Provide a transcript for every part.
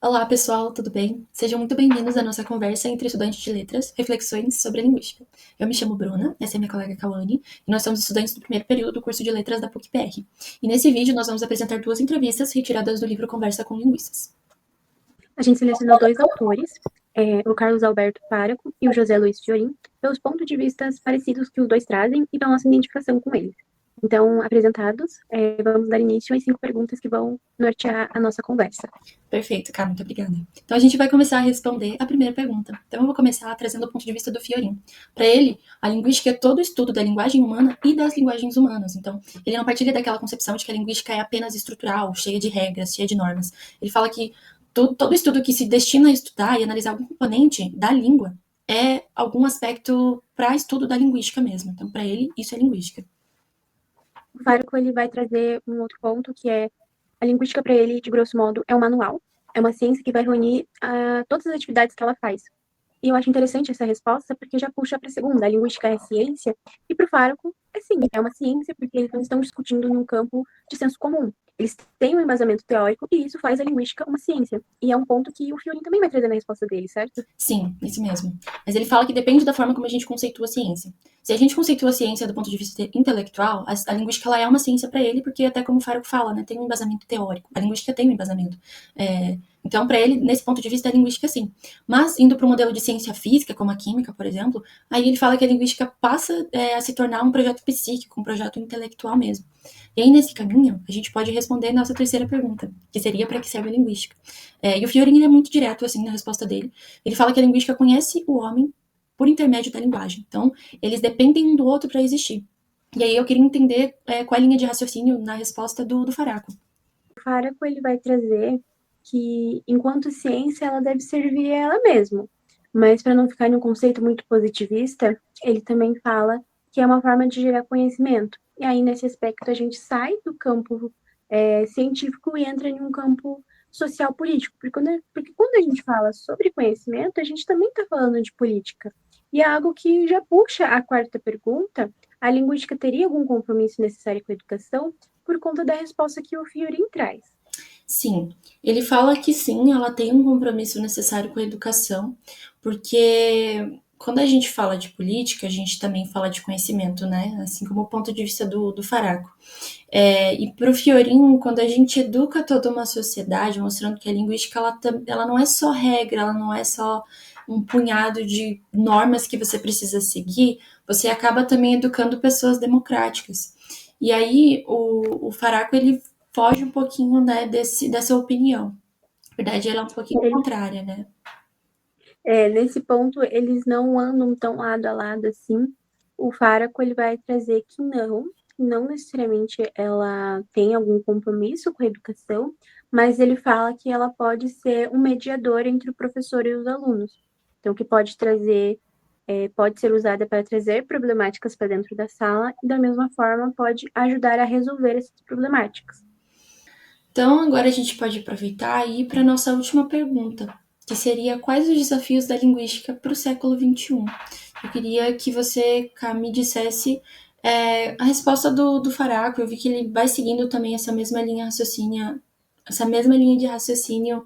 Olá, pessoal, tudo bem? Sejam muito bem-vindos à nossa conversa entre estudantes de letras, reflexões sobre a linguística. Eu me chamo Bruna, essa é minha colega Kawane, e nós somos estudantes do primeiro período do curso de letras da PUC-PR. E nesse vídeo nós vamos apresentar duas entrevistas retiradas do livro Conversa com Linguistas. A gente selecionou dois autores, o Carlos Alberto Páraco e o José Luiz Fiorin, pelos pontos de vista parecidos que os dois trazem e pela nossa identificação com eles. Então, apresentados, vamos dar início às 5 perguntas que vão nortear a nossa conversa. Perfeito, cara, muito obrigada. Então a gente vai começar a responder a primeira pergunta. Então eu vou começar trazendo o ponto de vista do Fiorin. Para ele, a linguística é todo o estudo da linguagem humana e das linguagens humanas. Então, ele não partilha daquela concepção de que a linguística é apenas estrutural, cheia de regras, cheia de normas. Ele fala que todo estudo que se destina a estudar e analisar algum componente da língua é algum aspecto para estudo da linguística mesmo. Então, para ele, isso é linguística. O Páraco ele vai trazer um outro ponto, que é a linguística para ele, de grosso modo, é um manual, é uma ciência que vai reunir todas as atividades que ela faz. E eu acho interessante essa resposta, porque já puxa para a segunda. A linguística é ciência, e para o Fáraco, é sim, é uma ciência, porque eles não estão discutindo num campo de senso comum. Eles têm um embasamento teórico, e isso faz a linguística uma ciência. E é um ponto que o Fiorin também vai trazer na resposta dele, certo? Sim, isso mesmo. Mas ele fala que depende da forma como a gente conceitua a ciência. Se a gente conceitua a ciência do ponto de vista intelectual, a linguística ela é uma ciência para ele, porque até como o Faro fala, né, tem um embasamento teórico. A linguística tem um embasamento. Então, para ele, nesse ponto de vista, a linguística sim. Mas, indo para um modelo de ciência física, como a química, por exemplo, aí ele fala que a linguística passa a se tornar um projeto psíquico, um projeto intelectual mesmo. E aí, nesse caminho, a gente pode responder a nossa terceira pergunta, que seria para que serve a linguística. E o Fiorin ele é muito direto assim na resposta dele. Ele fala que a linguística conhece o homem por intermédio da linguagem. Então, eles dependem um do outro para existir. E aí eu queria entender qual é a linha de raciocínio na resposta do Faraco. O Fáraco, ele vai trazer que, enquanto ciência, ela deve servir a ela mesma. Mas, para não ficar em um conceito muito positivista, ele também fala que é uma forma de gerar conhecimento. E aí, nesse aspecto, a gente sai do campo científico e entra em um campo social-político. Porque quando a gente fala sobre conhecimento, a gente também está falando de política. E é algo que já puxa a quarta pergunta: a linguística teria algum compromisso necessário com a educação? Por conta da resposta que o Fiorin traz. Sim, ele fala que sim, ela tem um compromisso necessário com a educação, porque quando a gente fala de política, a gente também fala de conhecimento, né? Assim como o ponto de vista do Faraco. E para o Fiorin, quando a gente educa toda uma sociedade, mostrando que a linguística ela não é só regra, ela não é só um punhado de normas que você precisa seguir, você acaba também educando pessoas democráticas. E aí o Faraco ele foge um pouquinho né, dessa opinião. Na verdade, ela é um pouquinho Ele, contrária, né? nesse ponto, eles não andam tão lado a lado assim. O Faraco ele vai trazer que não necessariamente ela tem algum compromisso com a educação, mas ele fala que ela pode ser um mediador entre o professor e os alunos. Então, que pode trazer, pode ser usada para trazer problemáticas para dentro da sala e, da mesma forma, pode ajudar a resolver essas problemáticas. Então, agora a gente pode aproveitar e ir para a nossa última pergunta, que seria quais os desafios da linguística para o século XXI? Eu queria que você, Cá, me dissesse a resposta do Faraco. Eu vi que ele vai seguindo também essa mesma linha de raciocínio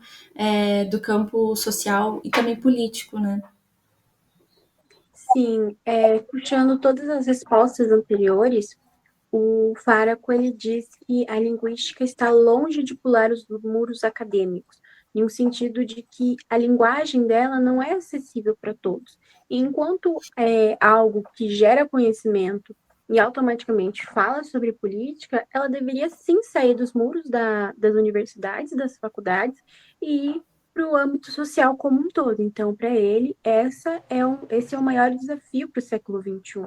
do campo social e também político, né? Sim, puxando todas as respostas anteriores, o Faraco ele diz que a linguística está longe de pular os muros acadêmicos, em um sentido de que a linguagem dela não é acessível para todos. E enquanto é algo que gera conhecimento e automaticamente fala sobre política, ela deveria sim sair dos muros das universidades, das faculdades e ir para o âmbito social como um todo. Então, para ele, esse é o maior desafio para o século XXI.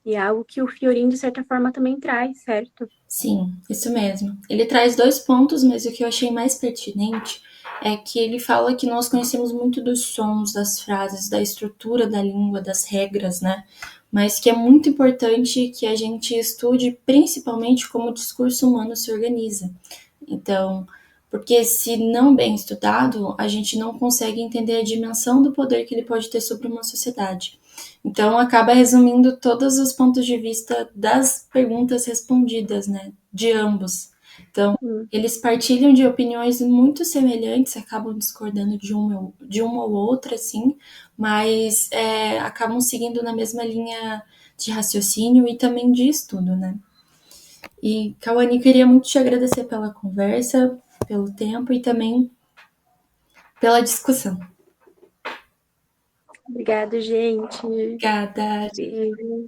E é algo que o Fiorin, de certa forma, também traz, certo? Sim, isso mesmo. Ele traz dois pontos, mas o que eu achei mais pertinente é que ele fala que nós conhecemos muito dos sons, das frases, da estrutura da língua, das regras, né? Mas que é muito importante que a gente estude principalmente como o discurso humano se organiza. Então, porque se não bem estudado, a gente não consegue entender a dimensão do poder que ele pode ter sobre uma sociedade. Então, acaba resumindo todos os pontos de vista das perguntas respondidas, né, de ambos. Então, eles partilham de opiniões muito semelhantes, acabam discordando de uma ou outra, assim, mas acabam seguindo na mesma linha de raciocínio e também de estudo, né? E, Cauane, queria muito te agradecer pela conversa, pelo tempo e também pela discussão. Obrigada, gente. Obrigada. Beijo.